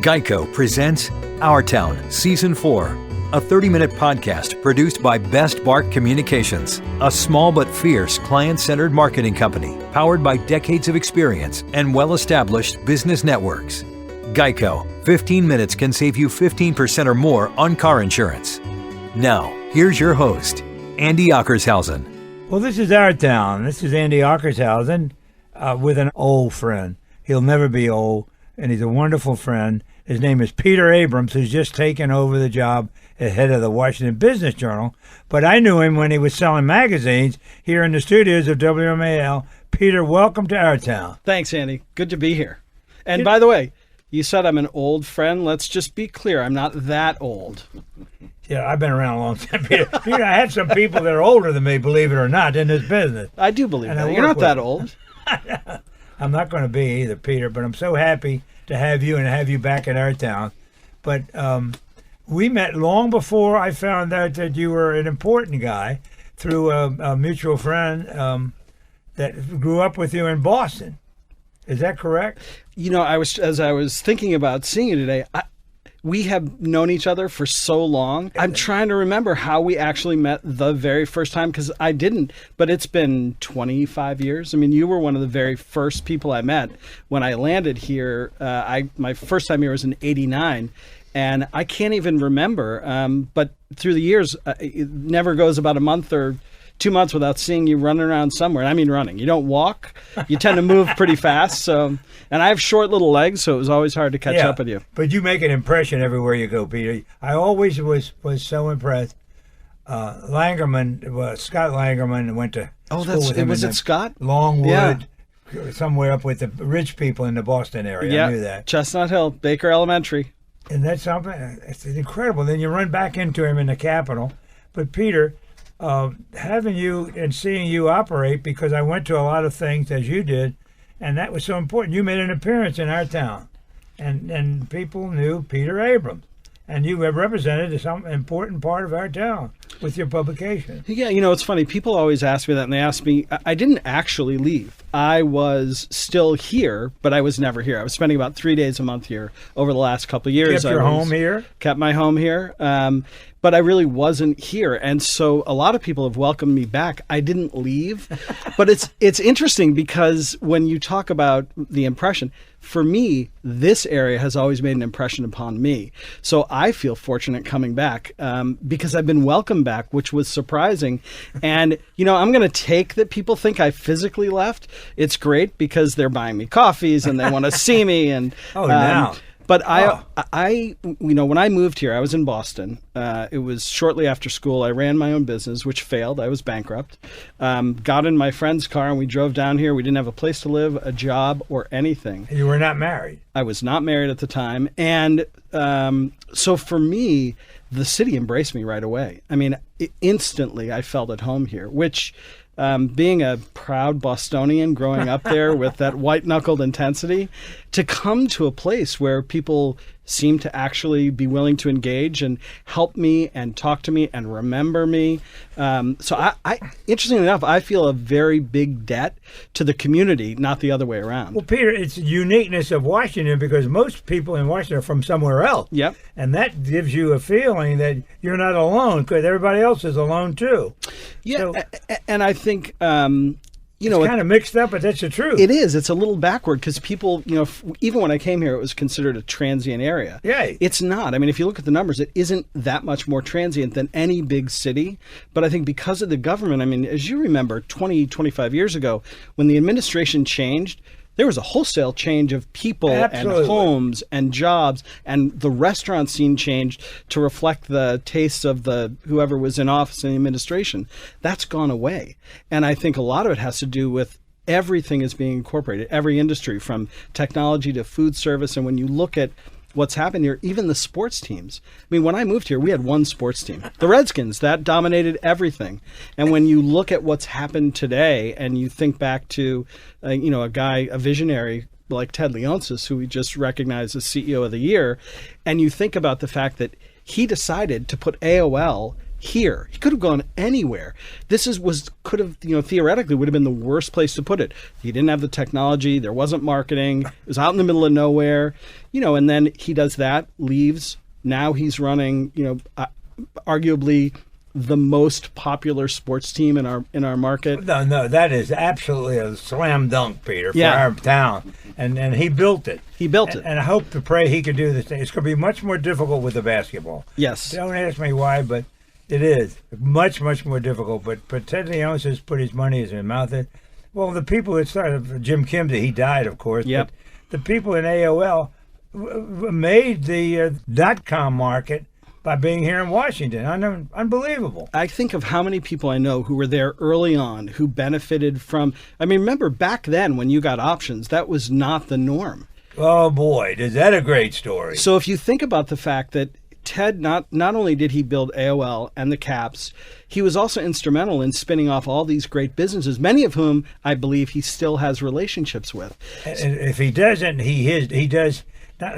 Geico presents Our Town, Season 4, a 30-minute podcast produced by Best Bark Communications, a small but fierce client-centered marketing company powered by decades of experience and well-established business networks. Geico, 15 minutes can save you 15% or more on car insurance. Now, here's your host, Andy Ockershausen. Well, this is Our Town. This is Andy Ockershausen with an old friend. He'll never be old, and he's a wonderful friend. His name is Peter Abrams, who's just taken over the job as head of the Washington Business Journal. But I knew him when he was selling magazines here in the studios of WMAL. Peter, welcome to Our Town. Thanks, Andy. Good to be here. And by the way, you said I'm an old friend. Let's just be clear. I'm not that old. Yeah, I've been around a long time, Peter. Peter, I have some people that are older than me, believe it or not, in this business. I do believe that. You're not that old. I'm not going to be either, Peter, but I'm so happy to have you and have you back at Our Town. But we met long before I found out that you were an important guy through a mutual friend that grew up with you in Boston. Is that correct? You know, as I was thinking about seeing you today, we have known each other for so long. I'm trying to remember how we actually met the very first time, because I didn't, but it's been 25 years. I mean, you were one of the very first people I met when I landed here. My first time here was in '89, and I can't even remember. But through the years, it never goes about a month or 2 months without seeing you running around somewhere. And I mean running. You don't walk. You tend to move pretty fast. So, and I have short little legs, so it was always hard to catch up with you. But you make an impression everywhere you go, Peter. I always was so impressed. Scott Langerman went to school with him. Was it Scott? Longwood, somewhere up with the rich people in the Boston area. Yeah, I knew that. Chestnut Hill, Baker Elementary. And that's something. It's incredible. Then you run back into him in the Capitol. But Peter, having you and seeing you operate, because I went to a lot of things as you did, and that was so important. You made an appearance in Our Town, and people knew Peter Abrams, and you have represented some important part of Our Town with your publication. Yeah, you know, it's funny. People always ask me that, and they ask me, I didn't actually leave. I was still here, but I was never here. I was spending about 3 days a month here over the last couple of years. Kept your home here? Kept my home here. But I really wasn't here. And so a lot of people have welcomed me back. I didn't leave. But it's interesting, because when you talk about the impression, for me, this area has always made an impression upon me. So I feel fortunate coming back because I've been welcomed back, which was surprising. And, you know, I'm going to take that people think I physically left. It's great because they're buying me coffees and they want to see me. And now. But I, you know, when I moved here, I was in Boston. It was shortly after school. I ran my own business, which failed. I was bankrupt. Got in my friend's car and we drove down here. We didn't have a place to live, a job, or anything. You were not married. I was not married at the time. And so for me, the city embraced me right away. I mean, instantly I felt at home here, which... being a proud Bostonian growing up there with that white-knuckled intensity, to come to a place where people seem to actually be willing to engage and help me and talk to me and remember me. So I interestingly enough, I feel a very big debt to the community, not the other way around. Well, Peter, it's the uniqueness of Washington, because most people in Washington are from somewhere else. Yep. And that gives you a feeling that you're not alone, because everybody else is alone too. Yeah, so, and I think... you it's know, kind of mixed up, but that's the truth. It is. It's a little backward, because people, you know, even when I came here, it was considered a transient area. Yeah. It's not. I mean, if you look at the numbers, it isn't that much more transient than any big city. But I think because of the government, I mean, as you remember, 25 years ago, when the administration changed, there was a wholesale change of people Absolutely. and homes and jobs, and the restaurant scene changed to reflect the tastes of the whoever was in office in the administration. That's gone away. And I think a lot of it has to do with everything is being incorporated, every industry from technology to food service. And when you look at what's happened here, even the sports teams. I mean, when I moved here, we had one sports team, the Redskins. That dominated everything. And when you look at what's happened today, and you think back to, you know, a visionary like Ted Leonsis, who we just recognized as CEO of the Year, and you think about the fact that he decided to put AOL here. He could have gone anywhere. Could have theoretically would have been the worst place to put it. He didn't have the technology. There wasn't marketing. It was out in the middle of nowhere. And then he does that, leaves. Now he's running, arguably the most popular sports team in our market. No, that is absolutely a slam dunk, Peter, for our town. And he built it. He built it. And I hope to pray he could do the same. It's going to be much more difficult with the basketball. Yes. Don't ask me why, but it is much, much more difficult. But Ted Leonsis put his money in his mouth. Well, the people that started, Jim Kimsey, he died, of course. Yep. But the people in AOL made the .com market by being here in Washington. Unbelievable. I think of how many people I know who were there early on who benefited from, remember back then when you got options, that was not the norm. Oh boy, is that a great story. So if you think about the fact that Ted, not only did he build AOL and the Caps, he was also instrumental in spinning off all these great businesses, many of whom I believe he still has relationships with. And if he doesn't, he does.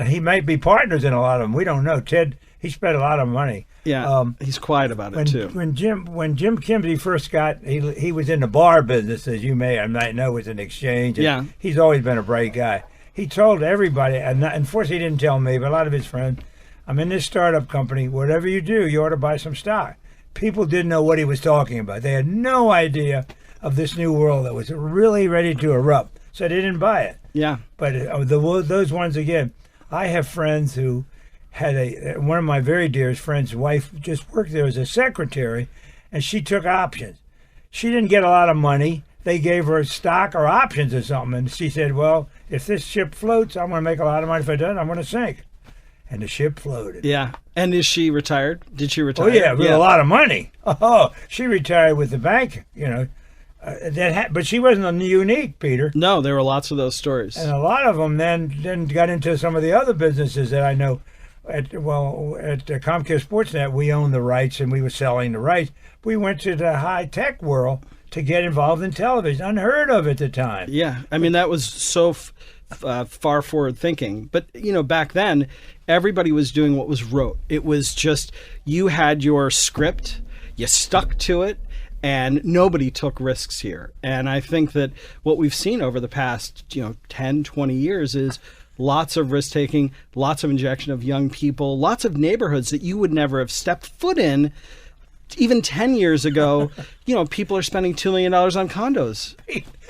He might be partners in a lot of them. We don't know. Ted, he spent a lot of money. Yeah, he's quiet about it too. When Jim Kimsey first got, he was in the bar business, as you may or might know, with an exchange. Yeah, he's always been a bright guy. He told everybody, and unfortunately he didn't tell me, but a lot of his friends, I'm in this startup company. Whatever you do, you ought to buy some stock. People didn't know what he was talking about. They had no idea of this new world that was really ready to erupt, so they didn't buy it. Yeah. But those ones, again, I have friends who had one of my very dearest friends' wife just worked there as a secretary, and she took options. She didn't get a lot of money. They gave her stock or options or something, and she said, well, if this ship floats, I'm going to make a lot of money. If it doesn't, I'm going to sink. And the ship floated. Yeah. And is she retired? Did she retire? Oh, yeah, with a lot of money. Oh, she retired with the bank, but she wasn't unique, Peter. No, there were lots of those stories. And a lot of them then got into some of the other businesses that I know. At Comcast Sportsnet, we owned the rights and we were selling the rights. We went to the high-tech world to get involved in television. Unheard of at the time. Yeah. That was so far forward thinking. But, back then, everybody was doing what was rote. It was just you had your script, you stuck to it, and nobody took risks here. And I think that what we've seen over the past 10, 20 years is lots of risk taking, lots of injection of young people, lots of neighborhoods that you would never have stepped foot in. Even 10 years ago, people are spending $2 million on condos.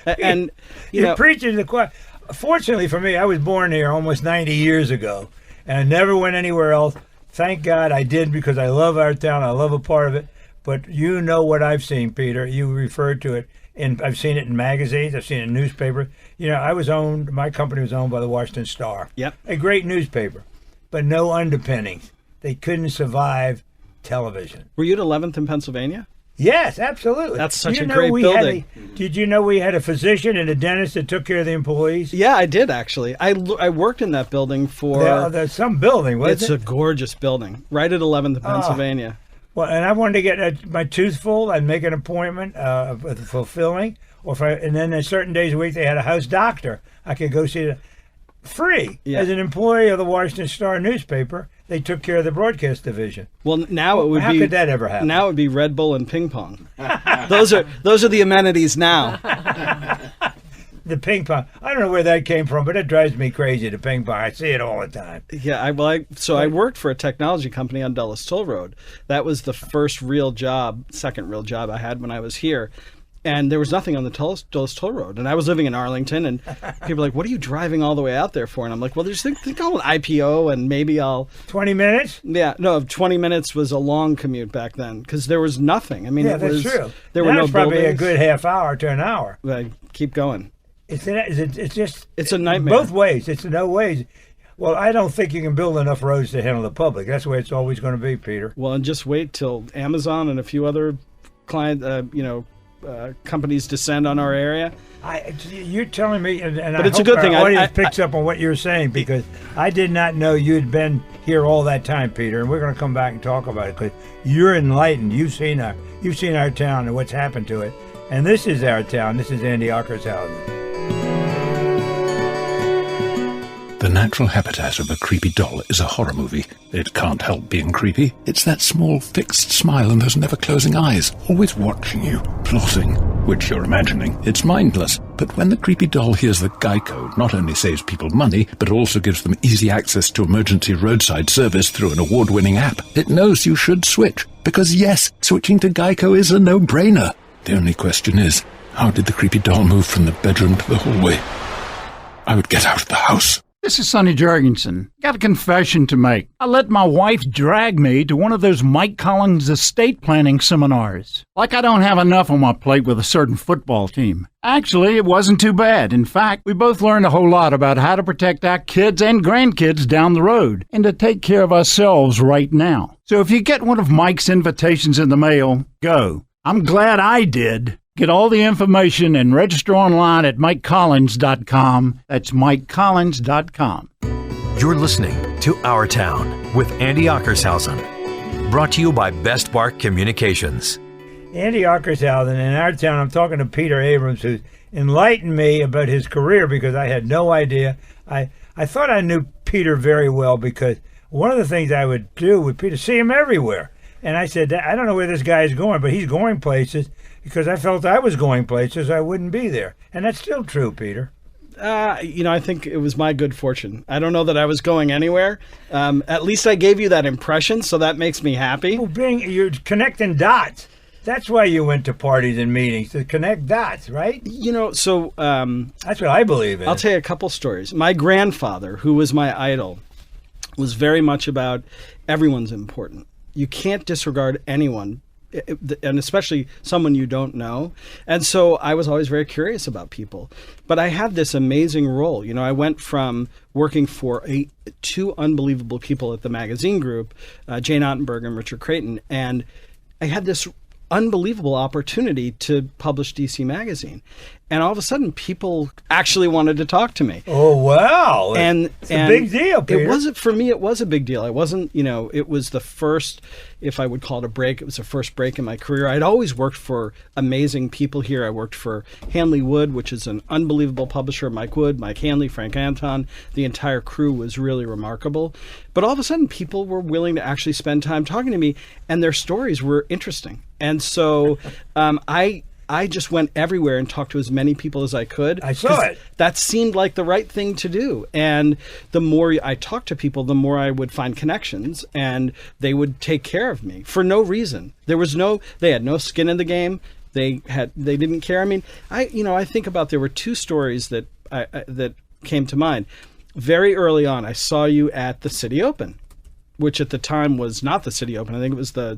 And you're preaching the choir. Fortunately for me, I was born here almost 90 years ago, and I never went anywhere else. Thank God I did, because I love our town. I love a part of it. But you know what I've seen, Peter. You referred to it, and I've seen it in magazines. I've seen it in newspapers. My company was owned by the Washington Star. Yep. A great newspaper, but no underpinnings. They couldn't survive television. Were you at 11th in Pennsylvania? Yes, absolutely. That's such a great building. Did you know we had a physician and a dentist that took care of the employees? Yeah, I did, actually. I worked in that building for... There's some building, wasn't it? It's a gorgeous building, right at 11th in Pennsylvania. Well, and I wanted to get my tooth pulled. I'd make an appointment with fulfilling. And then on certain days a week, they had a house doctor. I could go see it free. Yeah. As an employee of the Washington Star newspaper, they took care of the broadcast division. Well, now it would How could that ever happen? Now it would be Red Bull and ping pong. Those are the amenities now. The ping pong. I don't know where that came from, but it drives me crazy, the ping pong. I see it all the time. Yeah, I worked for a technology company on Dulles Toll Road. That was the second real job I had when I was here. And there was nothing on the Dulles Toll Road. And I was living in Arlington, and people were like, what are you driving all the way out there for? And I'm like, well, there's think called an IPO, and maybe I'll... 20 minutes? Yeah, no, 20 minutes was a long commute back then, because there was nothing. That's true. There were no it's probably buildings. A good half hour to an hour. Keep going. It's a nightmare. Both ways. It's no ways. Well, I don't think you can build enough roads to handle the public. That's the way it's always going to be, Peter. Well, and just wait till Amazon and a few other companies descend on our area. You're telling me, and but I it's hope a good thing. Our audience picks up on what you're saying, because I did not know you'd been here all that time, Peter. And we're going to come back and talk about it, because you're enlightened. You've seen our town and what's happened to it. And this is our town. This is Andy Ockershausen. The natural habitat of a creepy doll is a horror movie. It can't help being creepy. It's that small, fixed smile and those never-closing eyes, always watching you, plotting, which you're imagining. It's mindless. But when the creepy doll hears that Geico not only saves people money, but also gives them easy access to emergency roadside service through an award-winning app, it knows you should switch. Because yes, switching to Geico is a no-brainer. The only question is, how did the creepy doll move from the bedroom to the hallway? I would get out of the house. This is Sonny Jurgensen. Got a confession to make. I let my wife drag me to one of those Mike Collins estate planning seminars. Like I don't have enough on my plate with a certain football team. Actually, it wasn't too bad. In fact, we both learned a whole lot about how to protect our kids and grandkids down the road and to take care of ourselves right now. So if you get one of Mike's invitations in the mail, go. I'm glad I did. Get all the information and register online at MikeCollins.com. That's MikeCollins.com. You're listening to Our Town with Andy Ockershausen. Brought to you by Best Bark Communications. Andy Ockershausen, in Our Town, I'm talking to Peter Abrams, who enlightened me about his career because I had no idea. I thought I knew Peter very well because one of the things I would do with Peter, see him everywhere. And I said, I don't know where this guy is going, but he's going places. Because I felt I was going places, I wouldn't be there. And that's still true, Peter. I think it was my good fortune. I don't know that I was going anywhere. At least I gave you that impression, so that makes me happy. Well, you're connecting dots. That's why you went to parties and meetings, to connect dots, right? That's what I believe in. I'll tell you a couple stories. My grandfather, who was my idol, was very much about everyone's important. You can't disregard anyone, and especially someone you don't know. And so I was always very curious about people. But I had this amazing role. I went from working for two unbelievable people at the magazine group, Jane Ottenberg and Richard Creighton, and I had this unbelievable opportunity to publish DC Magazine. And all of a sudden, people actually wanted to talk to me. Oh, wow. It's a big deal, Peter. It wasn't, for me, it was a big deal. I wasn't, it was the first, if I would call it a break, it was the first break in my career. I'd always worked for amazing people here. I worked for Hanley Wood, which is an unbelievable publisher. Mike Wood, Mike Hanley, Frank Anton. The entire crew was really remarkable. But all of a sudden, people were willing to actually spend time talking to me, and their stories were interesting. And so I just went everywhere and talked to as many people as I could. I saw it. That seemed like the right thing to do. And the more I talked to people, the more I would find connections, and they would take care of me for no reason. They had no skin in the game. They didn't care. I mean, I think about, there were two stories that came to mind. Very early on, I saw you at the City Open, which at the time was not the City Open. I think it was the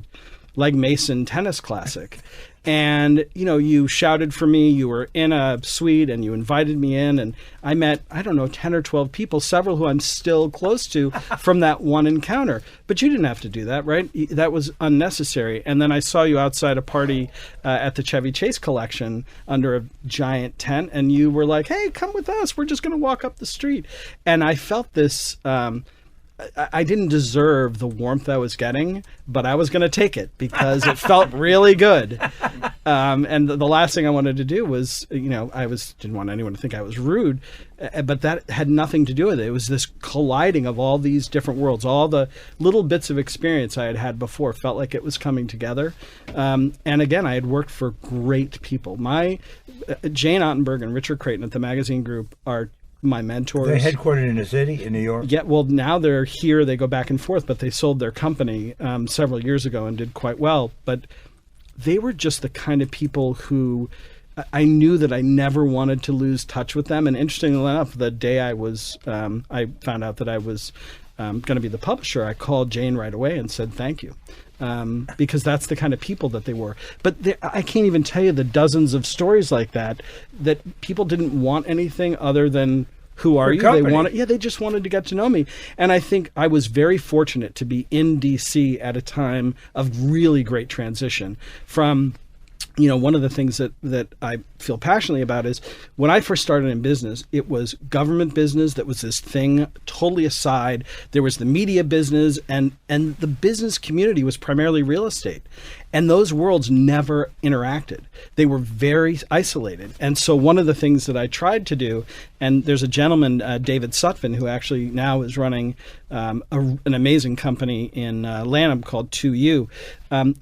Legg Mason Tennis Classic. And, you shouted for me. You were in a suite and you invited me in. And I met, 10 or 12 people, several who I'm still close to from that one encounter. But you didn't have to do that, right? That was unnecessary. And then I saw you outside a party at the Chevy Chase collection under a giant tent. And you were like, hey, come with us. We're just going to walk up the street. And I felt this... I didn't deserve the warmth I was getting, but I was going to take it because it felt really good. And the last thing I wanted to do was, didn't want anyone to think I was rude, but that had nothing to do with it. It was this colliding of all these different worlds, all the little bits of experience I had had before felt like it was coming together. And again, I had worked for great people. Jane Ottenberg and Richard Creighton at the magazine group are my mentors. They're headquartered in the city, in New York? Yeah, well, now they're here. They go back and forth, but they sold their company several years ago and did quite well. But they were just the kind of people who I knew that I never wanted to lose touch with them. And interestingly enough, the day I found out that I was going to be the publisher, I called Jane right away and said thank you. Because that's the kind of people that they were. But I can't even tell you the dozens of stories like that people didn't want anything other than, who are you? They just wanted to get to know me. And I think I was very fortunate to be in DC at a time of really great transition from... one of the things that I feel passionately about is when I first started in business, it was government business that was this thing totally aside. There was the media business, and the business community was primarily real estate. And those worlds never interacted. They were very isolated. And so one of the things that I tried to do, and there's a gentleman, David Sutphin, who actually now is running an amazing company in Lanham called 2U.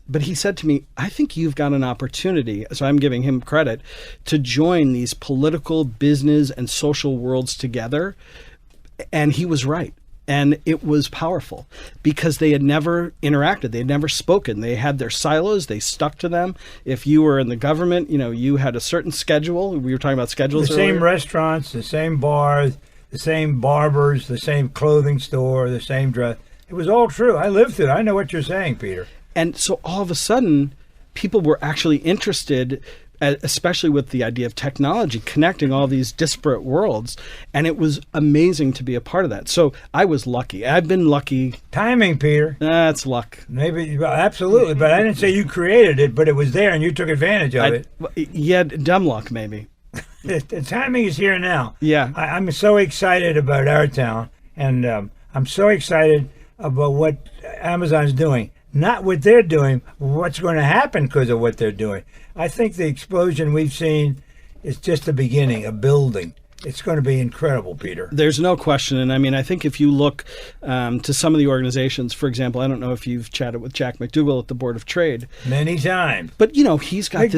But he said to me, I think you've got an opportunity, so I'm giving him credit, to join these political, business, and social worlds together. And he was right. And it was powerful because they had never interacted. They had never spoken. They had their silos. They stuck to them. If you were in the government, you had a certain schedule. We were talking about schedules earlier. The same restaurants, the same bars, the same barbers, the same clothing store, the same dress. It was all true. I lived through it. I know what you're saying, Peter. And so all of a sudden, people were actually interested, especially with the idea of technology connecting all these disparate worlds. And it was amazing to be a part of that. So I was lucky. I've been lucky. Timing, Peter. That's luck. Maybe, well, absolutely. But I didn't say you created it, but it was there and you took advantage of it. Yeah, dumb luck, maybe. The timing is here now. Yeah. I'm so excited about our town. And I'm so excited about what Amazon's doing. Not what they're doing, what's going to happen because of what they're doing. I think the explosion we've seen is just the beginning, a building. It's going to be incredible, Peter. There's no question. And I mean, I think if you look to some of the organizations, for example, I don't know if you've chatted with Jack McDougall at the Board of Trade. Many times. But, he's got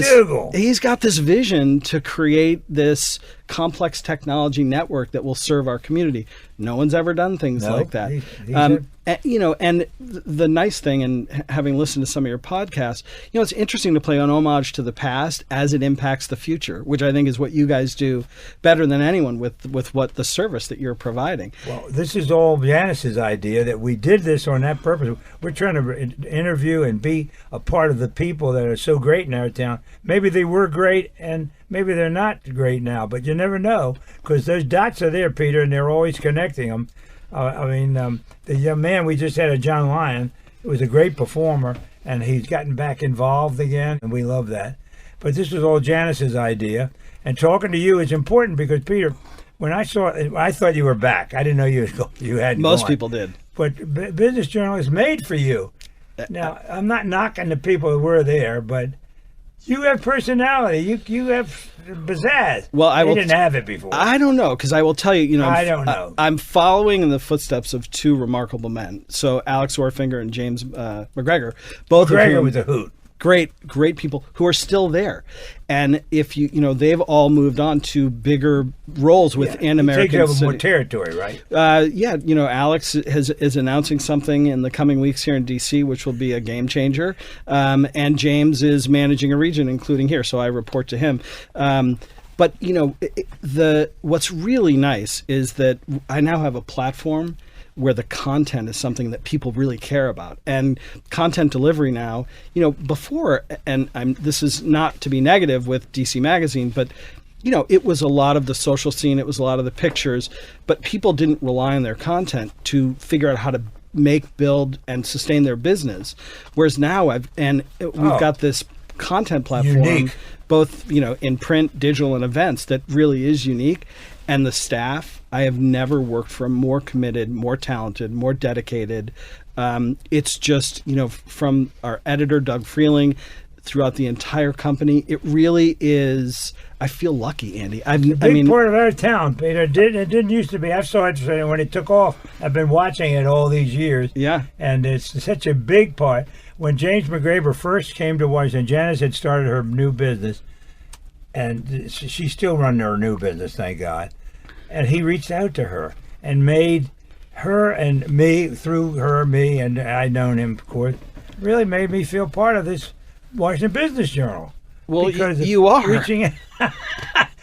this vision to create this complex technology network that will serve our community. No one's ever done things like that. And the nice thing, and having listened to some of your podcasts, it's interesting to play an homage to the past as it impacts the future, which I think is what you guys do better than anyone with what the service that you're providing. Well, this is all Janice's idea that we did this on that purpose. We're trying to interview and be a part of the people that are so great in our town. Maybe they were great and maybe they're not great now, but you never know because those dots are there, Peter, and they're always connecting them. The young man we just had, John Lyon, was a great performer, and he's gotten back involved again, and we love that. But this was all Janice's idea, and talking to you is important because, Peter, when I saw it, I thought you were back. I didn't know you hadn't Most gone. people did. But Business Journal is made for you. Now, I'm not knocking the people who were there, but you have personality. You have pizzazz. Well, they didn't have it before. I don't know, because I will tell you, I don't know. I'm following in the footsteps of two remarkable men. So Alex Orfinger and James McGregor. Both McGregor of whom, was a hoot. Great people who are still there. And if they've all moved on to bigger roles within American Take over more territory, right? Alex is announcing something in the coming weeks here in D.C., which will be a game changer. And James is managing a region, including here, so I report to him. But what's really nice is that I now have a platform where the content is something that people really care about. And content delivery now, before, and this is not to be negative with DC Magazine, but it was a lot of the social scene, it was a lot of the pictures, but people didn't rely on their content to figure out how to make, build, and sustain their business. Whereas now we've got this content platform, unique. Both in print, digital, and events that really is unique. And the staff, I have never worked for a more committed, more talented, more dedicated. It's just, from our editor, Doug Freeling, throughout the entire company, it really is. I feel lucky, Andy. It's a big part of our town, Peter. It didn't used to be. I saw it when it took off. I've been watching it all these years. Yeah. And it's such a big part. When James McGregor first came to Washington, Janice had started her new business, and she's still running her new business, thank God. And he reached out to her and made her and me, through her, me, and I'd known him, of course, really made me feel part of this Washington Business Journal. Well, because you are. Reaching in.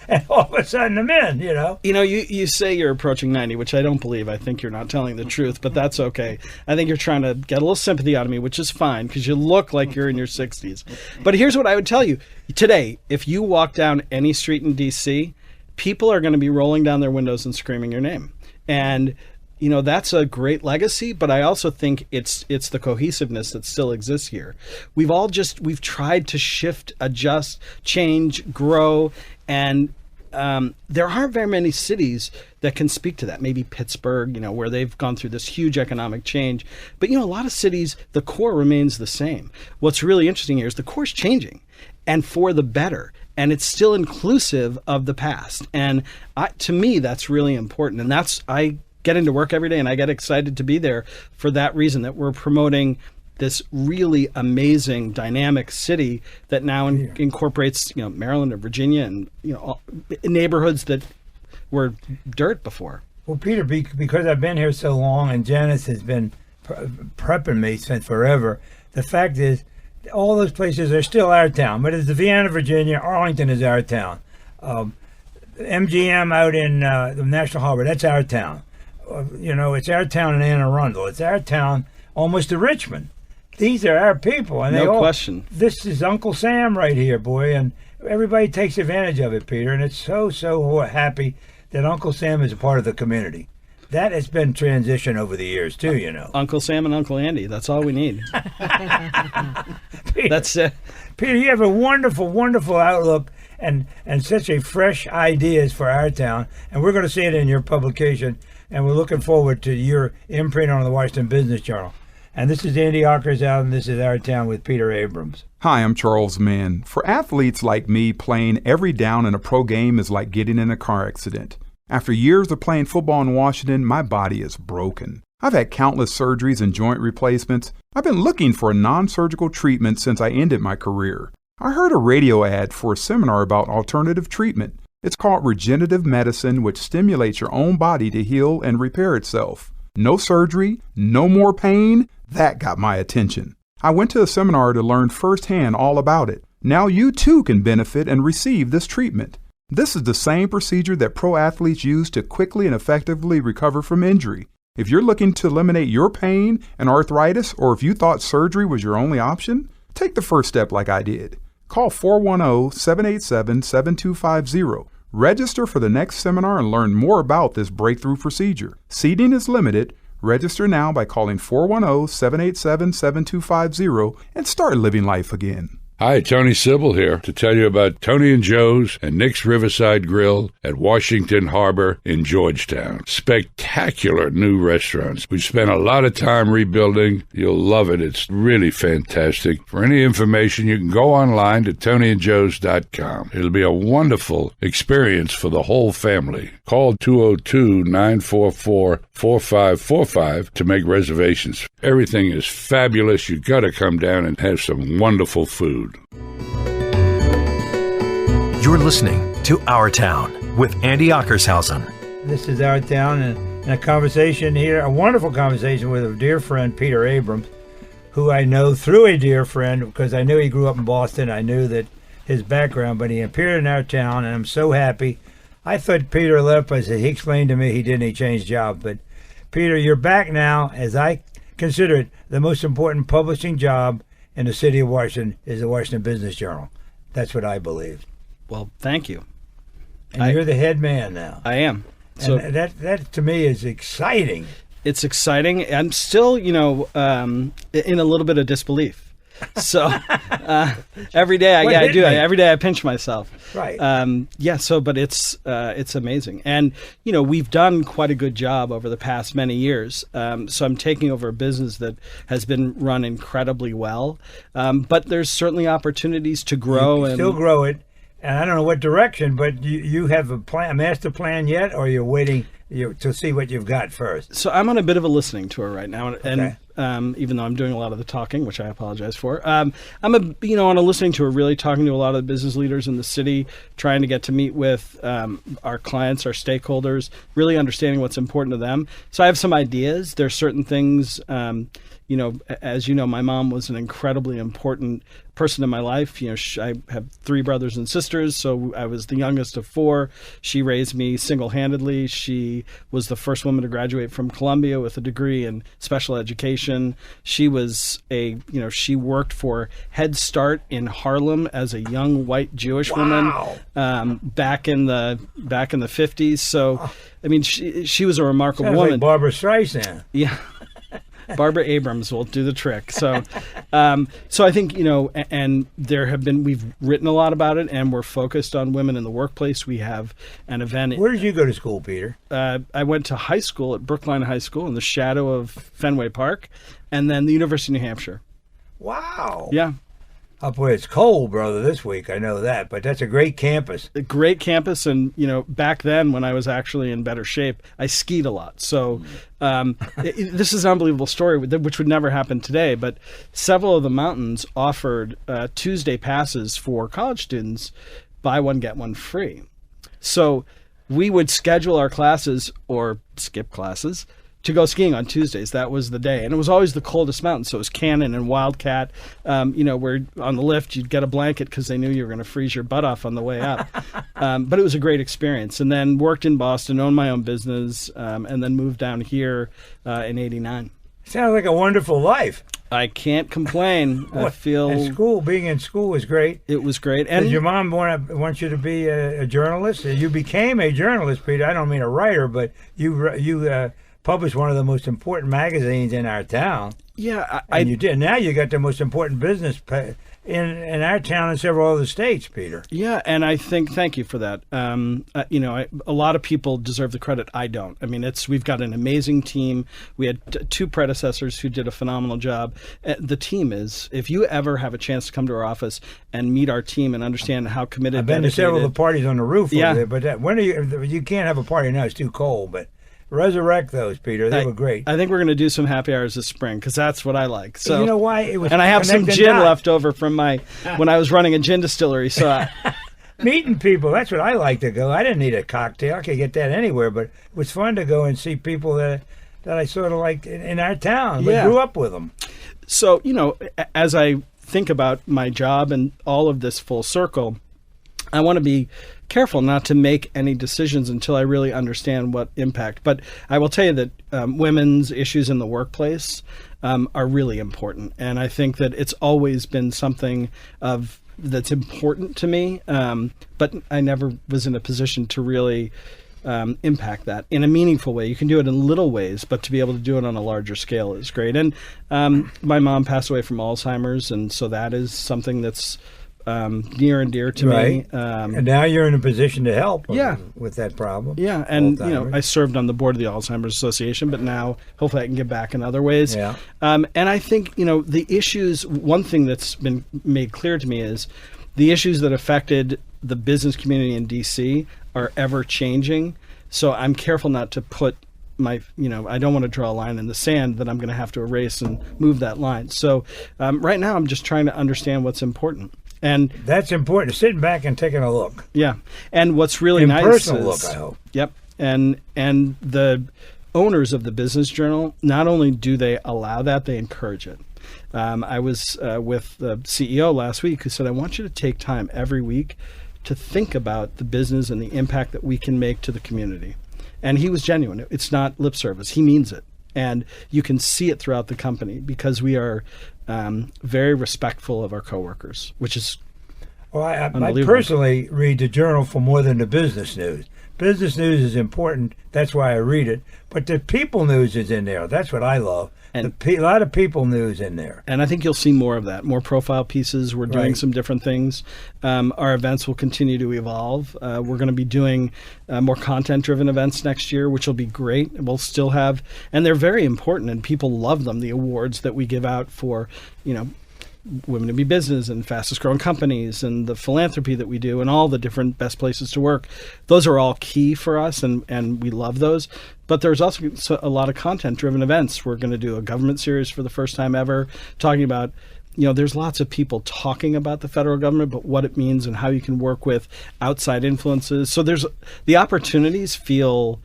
And all of a sudden I'm in, You say you're approaching 90, which I don't believe. I think you're not telling the truth, but that's okay. I think you're trying to get a little sympathy out of me, which is fine, because you look like you're in your 60s. But here's what I would tell you. Today, if you walk down any street in D.C., people are going to be rolling down their windows and screaming your name. And, that's a great legacy, but I also think it's the cohesiveness that still exists here. We've tried to shift, adjust, change, grow, and there aren't very many cities that can speak to that. Maybe Pittsburgh, where they've gone through this huge economic change. But, a lot of cities, the core remains the same. What's really interesting here is the core's changing, and for the better. And it's still inclusive of the past. And to me, that's really important. And I get into work every day and I get excited to be there for that reason, that we're promoting this really amazing, dynamic city that now incorporates, Maryland and Virginia and, neighborhoods that were dirt before. Well, Peter, because I've been here so long and Janice has been prepping me since forever, the fact is, all those places are still our town, but it's the Vienna, Virginia. Arlington is our town. MGM out in the National Harbor, that's our town. It's our town in Anne Arundel. It's our town almost to Richmond. These are our people. And no question. This is Uncle Sam right here, boy, and everybody takes advantage of it, Peter, and it's so happy that Uncle Sam is a part of the community. That has been transition over the years, too, Uncle Sam and Uncle Andy, that's all we need. Peter, that's it. Peter, you have a wonderful, wonderful outlook and such a fresh ideas for our town, and we're going to see it in your publication, and we're looking forward to your imprint on the Washington Business Journal. And this is Andy Ockershout, and this is Our Town with Peter Abrams. Hi, I'm Charles Mann. For athletes like me, playing every down in a pro game is like getting in a car accident. After years of playing football in Washington, my body is broken. I've had countless surgeries and joint replacements. I've been looking for a non-surgical treatment since I ended my career. I heard a radio ad for a seminar about alternative treatment. It's called regenerative medicine, which stimulates your own body to heal and repair itself. No surgery, no more pain. That got my attention. I went to a seminar to learn firsthand all about it. Now you too can benefit and receive this treatment. This is the same procedure that pro athletes use to quickly and effectively recover from injury. If you're looking to eliminate your pain and arthritis, or if you thought surgery was your only option, take the first step like I did. Call 410-787-7250. Register for the next seminar and learn more about this breakthrough procedure. Seating is limited. Register now by calling 410-787-7250 and start living life again. Hi, Tony Sybil here to tell you about Tony and Joe's and Nick's Riverside Grill at Washington Harbor in Georgetown. Spectacular new restaurants. We've spent a lot of time rebuilding. You'll love it. It's really fantastic. For any information, you can go online to tonyandjoes.com. It'll be a wonderful experience for the whole family. Call 202-944-4545 to make reservations. Everything is fabulous. You've got to come down and have some wonderful food. You're listening to Our Town with Andy Ockershausen. This is Our Town, and a conversation here, a wonderful conversation with a dear friend, Peter Abrams, who I know through a dear friend because I knew he grew up in Boston. I knew that his background, but he appeared in Our Town, and I'm so happy. I thought Peter left, but he explained to me he didn't. He changed jobs. But Peter, you're back now, as I consider it, the most important publishing job in the city of Washington is the Washington Business Journal. That's what I believe. Well, thank you. And you're the head man now. I am. So and that to me is exciting. It's exciting. I'm still, in a little bit of disbelief. So every day, I do. Every day I pinch myself. Right. But it's amazing, and we've done quite a good job over the past many years. So I'm taking over a business that has been run incredibly well, but there's certainly opportunities to grow. You still grow it, and I don't know what direction, but you have a master plan yet, or you're waiting to see what you've got first? So I'm on a bit of a listening tour right now, and Okay. Even though I'm doing a lot of the talking, which I apologize for, I'm on a listening tour, really talking to a lot of the business leaders in the city, trying to get to meet with our clients, our stakeholders, really understanding what's important to them. So I have some ideas. There's certain things. As you know, my mom was an incredibly important person in my life. I have 3 brothers and sisters, so I was the youngest of 4. She raised me single-handedly. She was the first woman to graduate from Columbia with a degree in special education. She was she worked for Head Start in Harlem as a young white Jewish woman back in the 50s. So, I mean, she was a remarkable Sounds woman. like Barbara Streisand. Yeah. Barbara Abrams will do the trick. So, so I think, and we've written a lot about it, and we're focused on women in the workplace. We have an event. Where did you go to school, Peter? I went to high school at Brookline High School in the shadow of Fenway Park, and then the University of New Hampshire. Wow. Yeah. Up where it's cold, brother, this week. I know that, but that's a great campus. A great campus, and back then when I was actually in better shape, I skied a lot. So this is an unbelievable story, which would never happen today. But several of the mountains offered Tuesday passes for college students, buy one get one free. So we would schedule our classes or skip classes to go skiing on Tuesdays. That was the day. And it was always the coldest mountain. So it was Cannon and Wildcat, where on the lift you'd get a blanket because they knew you were going to freeze your butt off on the way up. But it was a great experience. And then worked in Boston, owned my own business, and then moved down here in 89. Sounds like a wonderful life. I can't complain. I feel... And being in school was great. It was great. And did your mom want you to be a journalist? You became a journalist, Peter. I don't mean a writer, but you published one of the most important magazines in our town. Yeah, you did. Now you got the most important business in our town and several other states, Peter. Yeah, and I think thank you for that. A lot of people deserve the credit. I don't. I mean, we've got an amazing team. We had two predecessors who did a phenomenal job. The team is. If you ever have a chance to come to our office and meet our team and understand how committed, I've been to several of the parties on the roof over there. But when you can't have a party now? It's too cold, but. Resurrect those, Peter. They were great. I think we're going to do some happy hours this spring because that's what I like. So you know why it was. And I have some gin left over from when I was running a gin distillery. So meeting people, that's what I like to go. I didn't need a cocktail. I could get that anywhere, but it was fun to go and see people that I sort of like in our town. We grew up with them. So as I think about my job and all of this full circle, I want to be careful not to make any decisions until I really understand what impact. But I will tell you that women's issues in the workplace are really important. And I think that it's always been something that's important to me. But I never was in a position to really impact that in a meaningful way. You can do it in little ways, but to be able to do it on a larger scale is great. And my mom passed away from Alzheimer's, and so that is something that's near and dear to me. And now you're in a position to help with that problem. Yeah, and I served on the board of the Alzheimer's Association, but now hopefully I can give back in other ways. Yeah. And I think, the issues, one thing that's been made clear to me is the issues that affected the business community in D.C. are ever changing. So I'm careful not to put I don't want to draw a line in the sand that I'm going to have to erase and move that line. So right now I'm just trying to understand what's important. And that's important, sitting back and taking a look. Yeah. And what's really nice personal is, look, I hope. Yep. And the owners of the Business Journal, not only do they allow that, they encourage it. I was with the CEO last week who said, I want you to take time every week to think about the business and the impact that we can make to the community. And he was genuine. It's not lip service. He means it. And you can see it throughout the company because we are very respectful of our coworkers, which is I personally read the Journal for more than the business news. Business news is important. That's why I read it. But the people news is in there. That's what I love. And a lot of people news in there. And I think you'll see more of that, more profile pieces. We're doing some different things. Our events will continue to evolve. We're going to be doing more content-driven events next year, which will be great. We'll still have, and they're very important, and people love them, the awards that we give out for, Women to Be Business and Fastest Growing Companies and the philanthropy that we do and all the different best places to work. Those are all key for us, and we love those. But there's also a lot of content-driven events. We're going to do a government series for the first time ever, talking about, there's lots of people talking about the federal government, but what it means and how you can work with outside influences. So the opportunities feel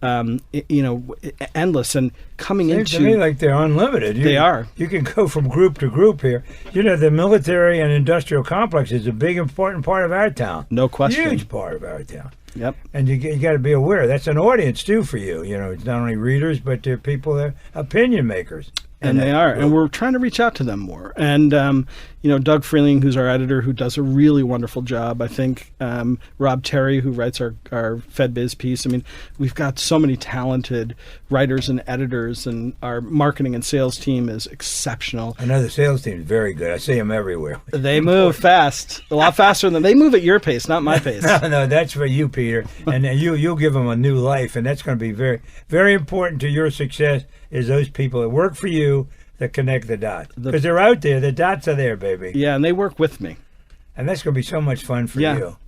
endless, and coming Seems into to me like they're unlimited. They are. You can go from group to group here. The military and industrial complex is a big, important part of our town. No question. Huge part of our town. Yep. And you got to be aware. That's an audience, too, for you. It's not only readers, but they're people that are opinion makers. And they are. And we're trying to reach out to them more. And, Doug Freeling, who's our editor, who does a really wonderful job. I think Rob Terry, who writes our FedBiz piece. I mean, we've got so many talented writers and editors, and our marketing and sales team is exceptional. I know the sales team is very good. I see them everywhere. They move fast, a lot faster than they move at your pace, not my pace. No, that's for you, Peter. And you'll give them a new life, and that's going to be very, very important to your success. Is those people that work for you that connect the dots. Because they're out there. The dots are there, baby. Yeah, and they work with me. And that's going to be so much fun for you.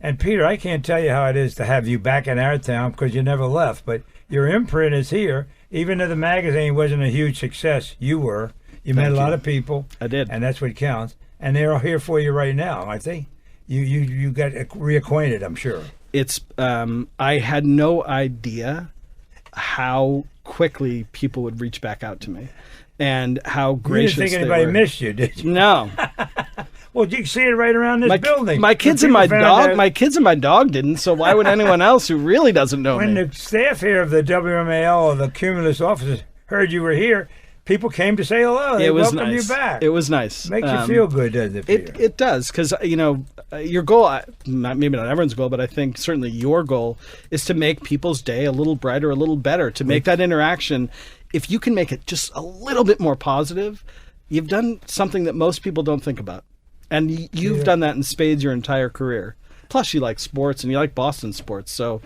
And, Peter, I can't tell you how it is to have you back in our town because you never left. But your imprint is here. Even though the magazine wasn't a huge success, you were. You met a lot of people. I did. And that's what counts. And they're all here for you right now, I think. You got reacquainted, I'm sure. It's I had no idea how quickly people would reach back out to me, and how gracious they were. You didn't think anybody missed you, did you? No. Well, you can see it right around this building. My kids and my dog. My kids and my dog didn't. So why would anyone else who really doesn't know me? When the staff here of the WMAL or the Cumulus offices heard you were here, people came to say hello. They welcomed you back. It was nice. Makes you feel good, doesn't it, Peter? It does, because your goal, maybe not everyone's goal, but I think certainly your goal is to make people's day a little brighter, a little better, to make that interaction. If you can make it just a little bit more positive, you've done something that most people don't think about. And you've done that in spades your entire career. Plus, you like sports, and you like Boston sports. So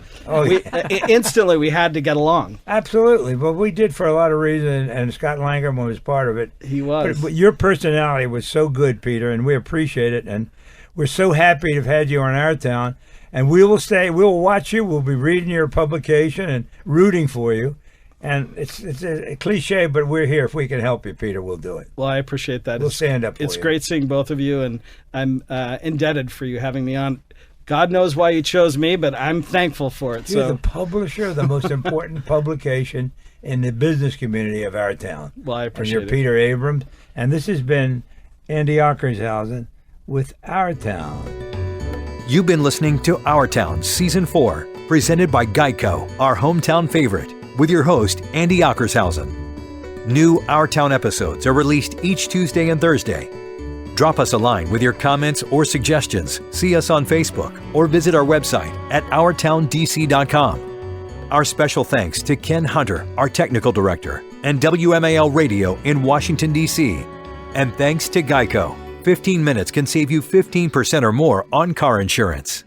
instantly we had to get along. Absolutely. Well, we did for a lot of reasons, and Scott Langerman was part of it. He was. But your personality was so good, Peter, and we appreciate it. And we're so happy to have had you in our town. And we will stay. We will watch you. We'll be reading your publication and rooting for you. And it's a cliche, but we're here. If we can help you, Peter, we'll do it. Well, I appreciate that. We'll stand up for you. It's great seeing both of you, and I'm indebted for you having me on. God knows why you chose me, but I'm thankful for it. You're the publisher of the most important publication in the business community of our town. Well, I appreciate it. And you're Peter Abrams, and this has been Andy Ockershausen with Our Town. You've been listening to Our Town Season 4, presented by Geico, our hometown favorite, with your host, Andy Ockershausen. New Our Town episodes are released each Tuesday and Thursday. Drop us a line with your comments or suggestions, see us on Facebook, or visit our website at OurTownDC.com. Our special thanks to Ken Hunter, our technical director, and WMAL Radio in Washington, D.C. And thanks to Geico. 15 minutes can save you 15% or more on car insurance.